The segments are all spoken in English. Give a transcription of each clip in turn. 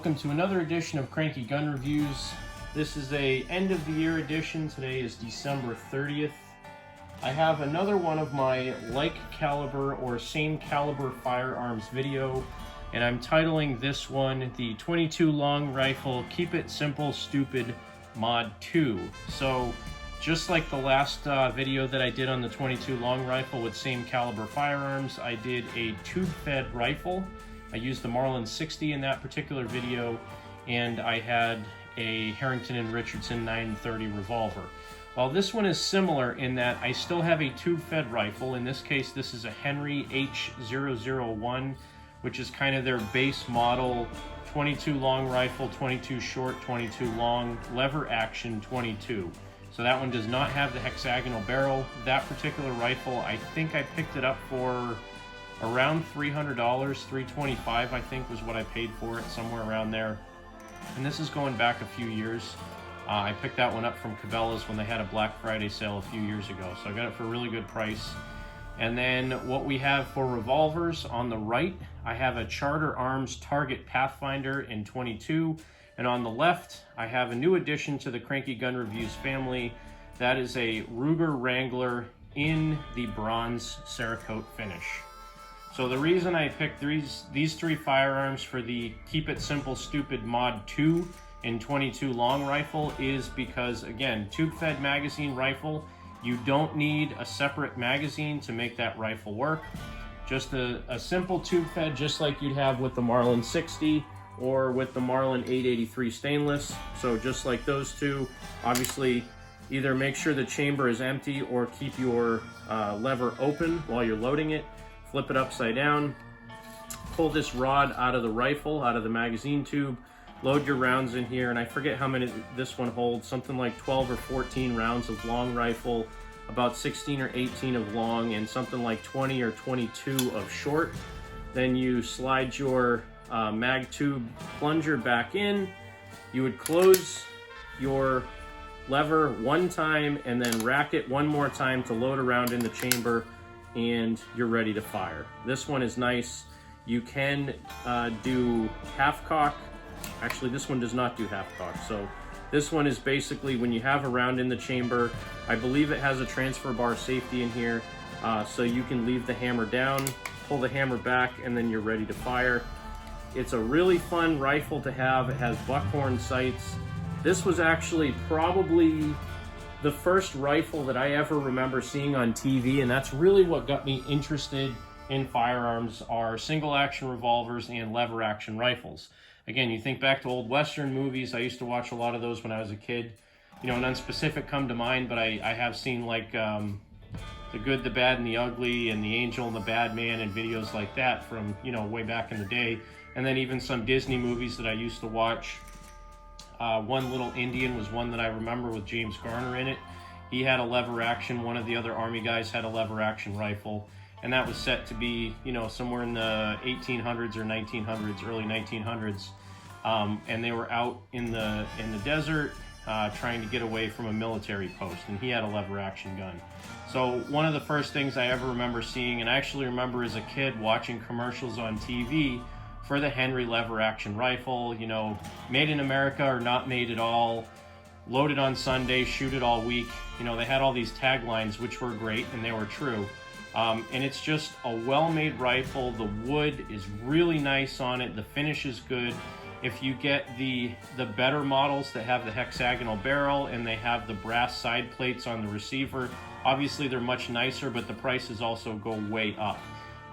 welcome to another edition of Cranky Gun Reviews. This is a end of the year edition. Today is December 30th. I have another one of my like caliber or same caliber firearms video, and I'm titling this one the 22 long rifle Keep It Simple Stupid Mod 2. So just like the last video that I did on the 22 long rifle with same caliber firearms, I did a tube-fed rifle. I used the Marlin 60 in that particular video, and I had a Harrington & Richardson 930 revolver. Well, this one is similar in that I still have a tube-fed rifle. In this case, this is a Henry H001, which is kind of their base model 22 long rifle, 22 short, 22 long, lever action 22. So that one does not have the hexagonal barrel. That particular rifle, I think I picked it up for around $300, $325 I think was what I paid for it, somewhere around there. And this is going back a few years. I picked that one up from Cabela's when they had a Black Friday sale a few years ago, so I got it for a really good price. And then what we have for revolvers on the right, I have a Charter Arms Target Pathfinder in 22, and on the left I have a new addition to the Cranky Gun Reviews family. That is a Ruger Wrangler in the bronze Cerakote finish. So the reason I picked these three firearms for the Keep It Simple Stupid Mod 2 in 22 long rifle is because, again, tube-fed magazine rifle, you don't need a separate magazine to make that rifle work. Just a simple tube-fed, just like you'd have with the Marlin 60 or with the Marlin 883 stainless. So just like those two, obviously either make sure the chamber is empty or keep your lever open while you're loading it. Flip it upside down, pull this rod out of the rifle, out of the magazine tube, load your rounds in here, and I forget how many this one holds, something like 12 or 14 rounds of long rifle, about 16 or 18 of long, and something like 20 or 22 of short. Then you slide your mag tube plunger back in. You would close your lever one time and then rack it one more time to load a round in the chamber, and you're ready to fire. This one is nice. You can do half cock. Actually, this one does not do half cock. So this one is basically when you have a round in the chamber, I believe it has a transfer bar safety in here, so you can leave the hammer down, pull the hammer back, and then you're ready to fire. It's a really fun rifle to have. It has buckhorn sights. This was actually probably the first rifle that I ever remember seeing on TV, and that's really what got me interested in firearms, are single action revolvers and lever action rifles. Again, you think back to old Western movies. I used to watch a lot of those when I was a kid. You know, none specific come to mind, but I have seen like The Good, the Bad, and the Ugly, and The Angel and the Bad Man, and videos like that from, you know, way back in the day. And then even some Disney movies that I used to watch. One Little Indian was one that I remember with James Garner in it. He had a lever action. One of the other Army guys had a lever action rifle, and that was set to be, you know, somewhere in the 1800s or 1900s, early 1900s. And they were out in the desert trying to get away from a military post, and he had a lever action gun. So one of the first things I ever remember seeing, and I actually remember as a kid watching commercials on TV for the Henry lever action rifle, you know, made in America or not made at all, loaded on Sunday, shoot it all week. You know, they had all these taglines, which were great, and they were true. And it's just a well-made rifle. The wood is really nice on it. The finish is good. If you get the better models that have the hexagonal barrel and they have the brass side plates on the receiver, obviously they're much nicer, but the prices also go way up.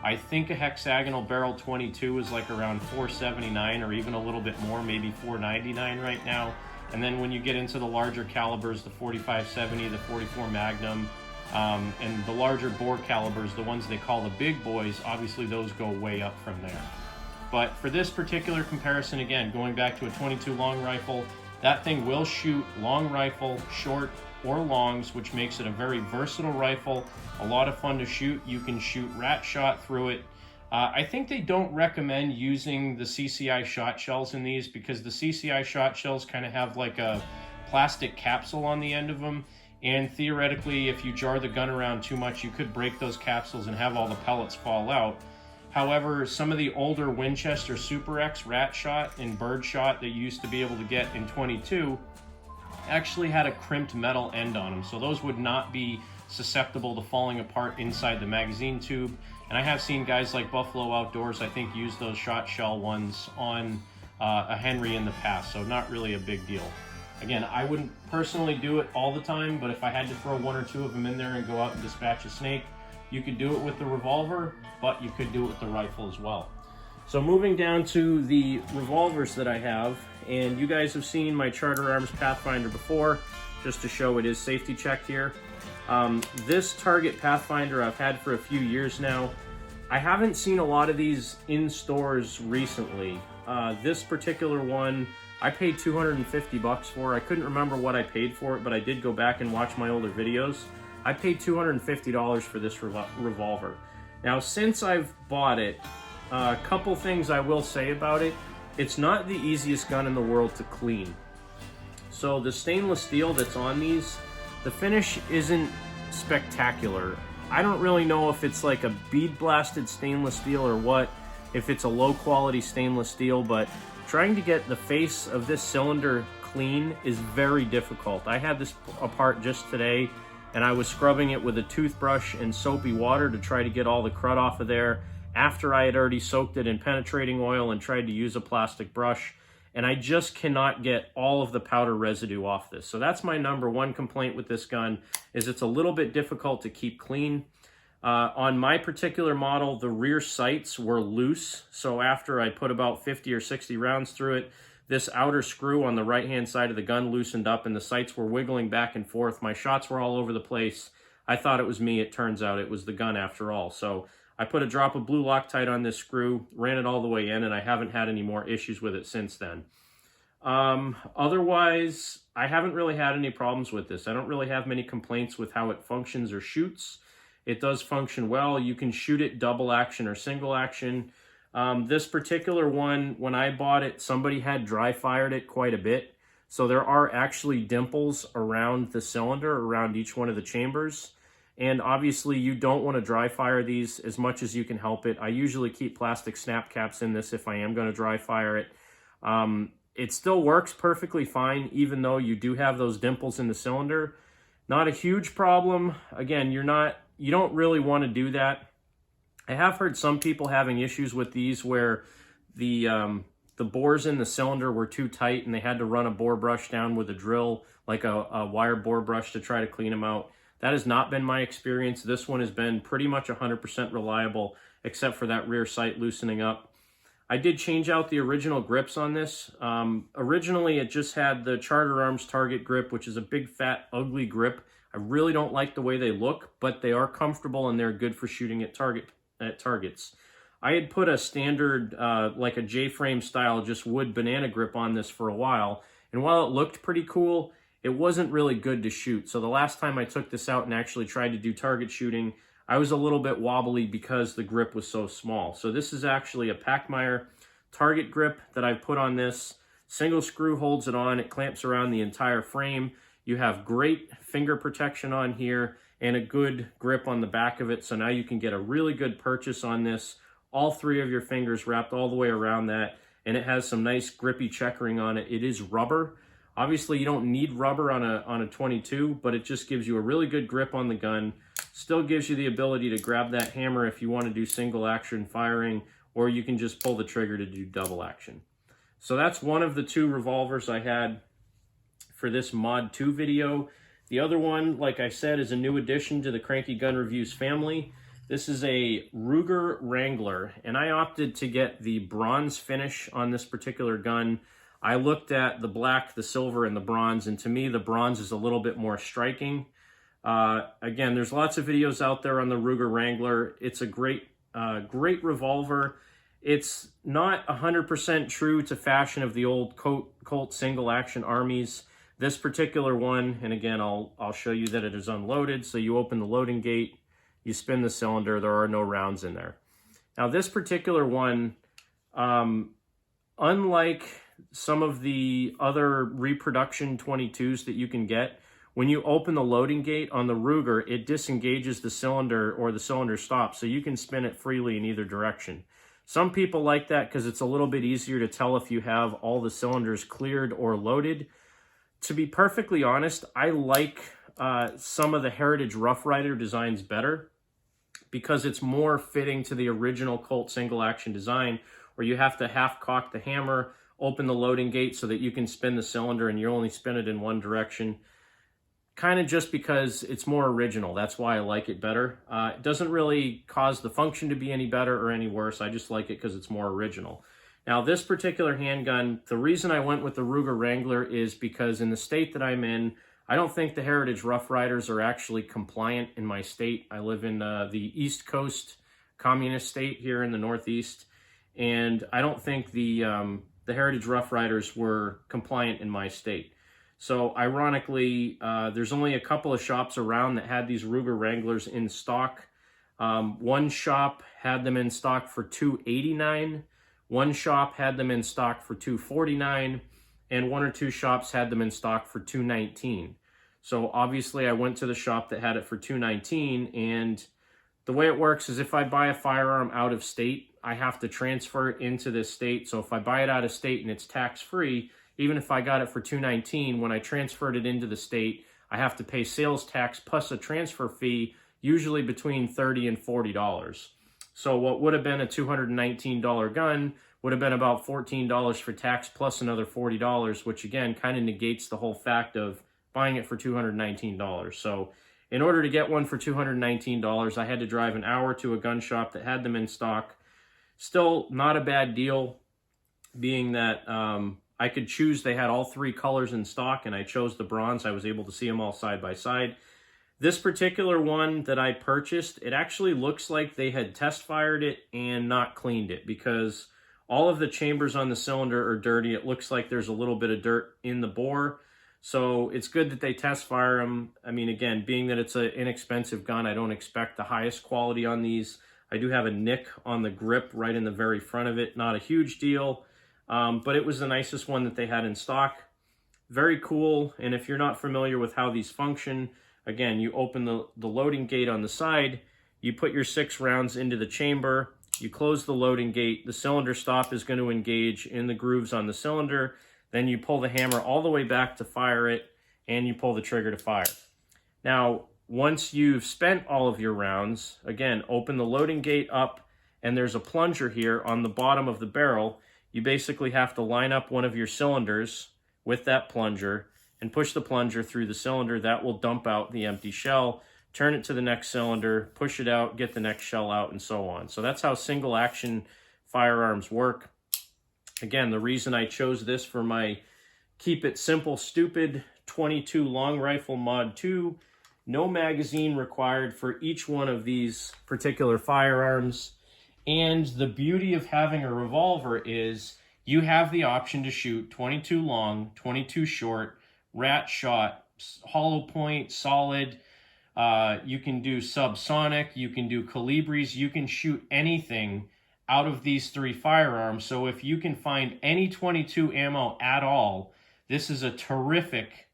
I think a hexagonal barrel 22 is like around $479 or even a little bit more, maybe $499 right now. And then when you get into the larger calibers, the 45-70, the 44 Magnum, and the larger bore calibers, the ones they call the big boys, obviously those go way up from there. But for this particular comparison, again, going back to a 22 long rifle, that thing will shoot long rifle, short, or longs, which makes it a very versatile rifle. A lot of fun to shoot. You can shoot rat shot through it. I think they don't recommend using the CCI shot shells in these, because the CCI shot shells kind of have like a plastic capsule on the end of them, and theoretically if you jar the gun around too much, you could break those capsules and have all the pellets fall out. However, some of the older Winchester Super X rat shot and bird shot that you used to be able to get in 22 actually had a crimped metal end on them. So those would not be susceptible to falling apart inside the magazine tube. And I have seen guys like Buffalo Outdoors, I think, use those shot shell ones on a Henry in the past. So not really a big deal. Again, I wouldn't personally do it all the time, but if I had to throw one or two of them in there and go out and dispatch a snake, you could do it with the revolver, but you could do it with the rifle as well. So moving down to the revolvers that I have, and you guys have seen my Charter Arms Pathfinder before, just to show it is safety checked here. This Target Pathfinder I've had for a few years now. I haven't seen a lot of these in stores recently. This particular one, I paid 250 bucks for. I couldn't remember what I paid for it, but I did go back and watch my older videos. I paid $250 for this revolver. Now, since I've bought it, a couple things I will say about it. It's not the easiest gun in the world to clean. So the stainless steel that's on these, the finish isn't spectacular. I don't really know if it's like a bead blasted stainless steel or what, if it's a low quality stainless steel, but trying to get the face of this cylinder clean is very difficult. I had this apart just today, and I was scrubbing it with a toothbrush and soapy water to try to get all the crud off of there after I had already soaked it in penetrating oil and tried to use a plastic brush, and I just cannot get all of the powder residue off this. So that's my number one complaint with this gun, is it's a little bit difficult to keep clean. On my particular model, the rear sights were loose, so after I put about 50 or 60 rounds through it, this outer screw on the right-hand side of the gun loosened up and the sights were wiggling back and forth. My shots were all over the place. I thought it was me. It turns out it was the gun after all. So I put a drop of blue Loctite on this screw, ran it all the way in, and I haven't had any more issues with it since then. Otherwise, I haven't really had any problems with this. I don't really have many complaints with how it functions or shoots. It does function well. You can shoot it double action or single action. This particular one, when I bought it, somebody had dry fired it quite a bit. So there are actually dimples around the cylinder, around each one of the chambers. And obviously you don't want to dry fire these as much as you can help it. I usually keep plastic snap caps in this if I am going to dry fire it. It still works perfectly fine, even though you do have those dimples in the cylinder. Not a huge problem. Again, you don't really want to do that. I have heard some people having issues with these where the bores in the cylinder were too tight and they had to run a bore brush down with a drill, like a wire bore brush, to try to clean them out. That has not been my experience. This one has been pretty much 100% reliable, except for that rear sight loosening up. I did change out the original grips on this. Originally, it just had the Charter Arms Target grip, which is a big, fat, ugly grip. I really don't like the way they look, but they are comfortable and they're good for shooting at targets. I had put a standard, like a J-frame style, just wood banana grip on this for a while, and while it looked pretty cool, it wasn't really good to shoot. So the last time I took this out and actually tried to do target shooting, I was a little bit wobbly because the grip was so small. So this is actually a Pachmayr target grip that I've put on this. Single screw holds it on. It clamps around the entire frame. You have great finger protection on here and a good grip on the back of it. So now you can get a really good purchase on this. All three of your fingers wrapped all the way around that. And it has some nice grippy checkering on it. It is rubber. Obviously, you don't need rubber on a 22, but it just gives you a really good grip on the gun. Still gives you the ability to grab that hammer if you want to do single action firing, or you can just pull the trigger to do double action. So that's one of the two revolvers I had for this Mod 2 video. The other one, like I said, is a new addition to the Cranky Gun Reviews family. This is a Ruger Wrangler, and I opted to get the bronze finish on this particular gun. I looked at the black, the silver, and the bronze, and to me, the bronze is a little bit more striking. Again, there's lots of videos out there on the Ruger Wrangler. It's a great revolver. It's not 100% true to fashion of the old Colt single-action armies. This particular one, and again, I'll show you that it is unloaded. So you open the loading gate, you spin the cylinder, there are no rounds in there. Now, this particular one, unlike some of the other reproduction 22s that you can get, when you open the loading gate on the Ruger, it disengages the cylinder or the cylinder stops, so you can spin it freely in either direction. Some people like that because it's a little bit easier to tell if you have all the cylinders cleared or loaded. To be perfectly honest, I like some of the Heritage Rough Rider designs better because it's more fitting to the original Colt single action design, where you have to half cock the hammer, open the loading gate so that you can spin the cylinder and you only spin it in one direction. Kind of just because it's more original. That's why I like it better. It doesn't really cause the function to be any better or any worse. I just like it because it's more original. Now, this particular handgun, the reason I went with the Ruger Wrangler is because in the state that I'm in, I don't think the Heritage Rough Riders are actually compliant in my state. I live in the East Coast communist state here in the Northeast, and I don't think the Heritage Rough Riders were compliant in my state. So ironically, there's only a couple of shops around that had these Ruger Wranglers in stock. One shop had them in stock for $289. One shop had them in stock for $249, and one or two shops had them in stock for $219. So obviously I went to the shop that had it for $219, and the way it works is if I buy a firearm out of state, I have to transfer it into this state. So if I buy it out of state and it's tax-free, even if I got it for $219, when I transferred it into the state, I have to pay sales tax plus a transfer fee, usually between $30 and $40. So what would have been a $219 gun would have been about $14 for tax plus another $40, which again kind of negates the whole fact of buying it for $219. So in order to get one for $219, I had to drive an hour to a gun shop that had them in stock. Still not a bad deal, being that I could choose. They had all three colors in stock, and I chose the bronze. I was able to see them all side by side. This particular one that I purchased, it actually looks like they had test fired it and not cleaned it, because all of the chambers on the cylinder are dirty. It looks like there's a little bit of dirt in the bore. So it's good that they test fire them. I mean, again, being that it's an inexpensive gun, I don't expect the highest quality on these. I do have a nick on the grip right in the very front of it. Not a huge deal, but it was the nicest one that they had in stock. Very cool. And if you're not familiar with how these function, again, you open the loading gate on the side, you put your 6 rounds into the chamber, you close the loading gate, the cylinder stop is going to engage in the grooves on the cylinder, then you pull the hammer all the way back to fire it, and you pull the trigger to fire. Now, once you've spent all of your rounds, again, open the loading gate up, and there's a plunger here on the bottom of the barrel. You basically have to line up one of your cylinders with that plunger and push the plunger through the cylinder. That will dump out the empty shell, turn it to the next cylinder, push it out, get the next shell out, and so on. So that's how single action firearms work. Again, the reason I chose this for my Keep It Simple Stupid 22 Long Rifle Mod 2, no magazine required for each one of these particular firearms. And the beauty of having a revolver is you have the option to shoot 22 long, 22 short, rat shot, hollow point, solid. You can do subsonic, you can do colibris, you can shoot anything out of these 3 firearms. So if you can find any 22 ammo at all, this is a terrific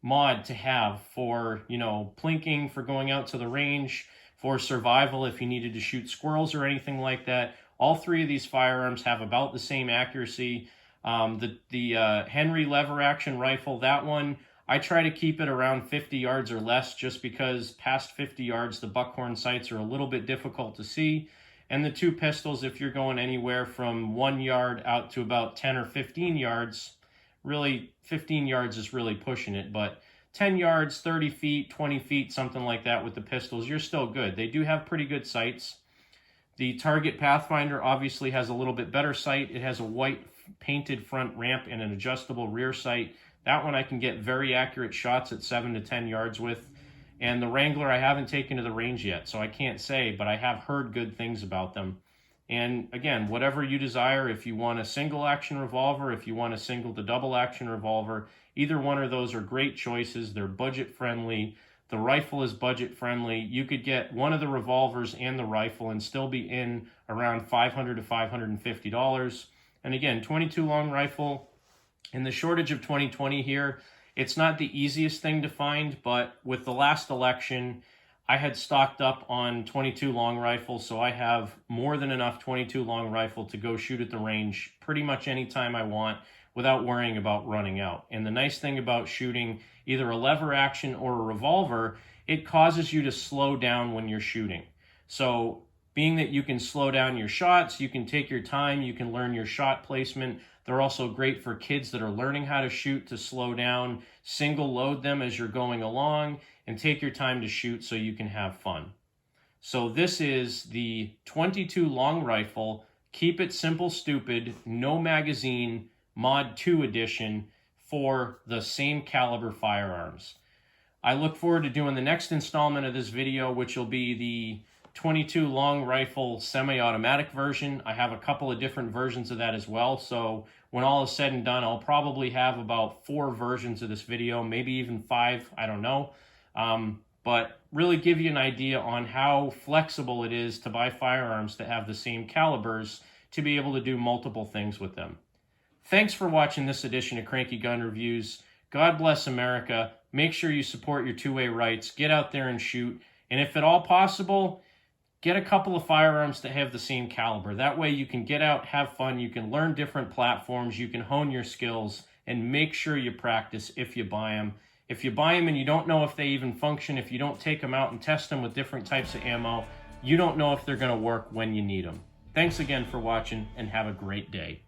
mod to have for, you know, plinking, for going out to the range, for survival if you needed to shoot squirrels or anything like that. All 3 of these firearms have about the same accuracy. The Henry lever action rifle, that one, I try to keep it around 50 yards or less, just because past 50 yards, the buckhorn sights are a little bit difficult to see. And the 2 pistols, if you're going anywhere from 1 yard out to about 10 or 15 yards, really 15 yards is really pushing it, but 10 yards, 30 feet, 20 feet, something like that with the pistols, you're still good. They do have pretty good sights. The Target Pathfinder obviously has a little bit better sight. It has a white painted front ramp and an adjustable rear sight. That one I can get very accurate shots at 7 to 10 yards with. And the Wrangler I haven't taken to the range yet, so I can't say, but I have heard good things about them. And again, whatever you desire, if you want a single action revolver, if you want a single to double action revolver, either one of those are great choices. They're budget friendly. The rifle is budget friendly. You could get one of the revolvers and the rifle and still be in around $500 to $550. And again, 22 long rifle, in the shortage of 2020 here, It's not the easiest thing to find, but with the last election, I had stocked up on 22 long rifles, so I have more than enough 22 long rifle to go shoot at the range pretty much anytime I want without worrying about running out. And the nice thing about shooting either a lever action or a revolver, it causes you to slow down when you're shooting. So being that you can slow down your shots, you can take your time, you can learn your shot placement. They're also great for kids that are learning how to shoot to slow down, single load them as you're going along, and take your time to shoot so you can have fun. So this is the 22 long rifle, Keep It Simple Stupid, no magazine, Mod 2 edition for the same caliber firearms. I look forward to doing the next installment of this video, which will be the 22 long rifle semi-automatic version. I have a couple of different versions of that as well, so when all is said and done, I'll probably have about 4 versions of this video, maybe even 5, I don't know. But really give you an idea on how flexible it is to buy firearms that have the same calibers to be able to do multiple things with them. Thanks for watching this edition of Cranky Gun Reviews. God bless America. Make sure you support your two-way rights. Get out there and shoot. And if at all possible, get a couple of firearms that have the same caliber. That way you can get out, have fun, you can learn different platforms, you can hone your skills, and make sure you practice if you buy them. If you buy them and you don't know if they even function, if you don't take them out and test them with different types of ammo, you don't know if they're going to work when you need them. Thanks again for watching, and have a great day.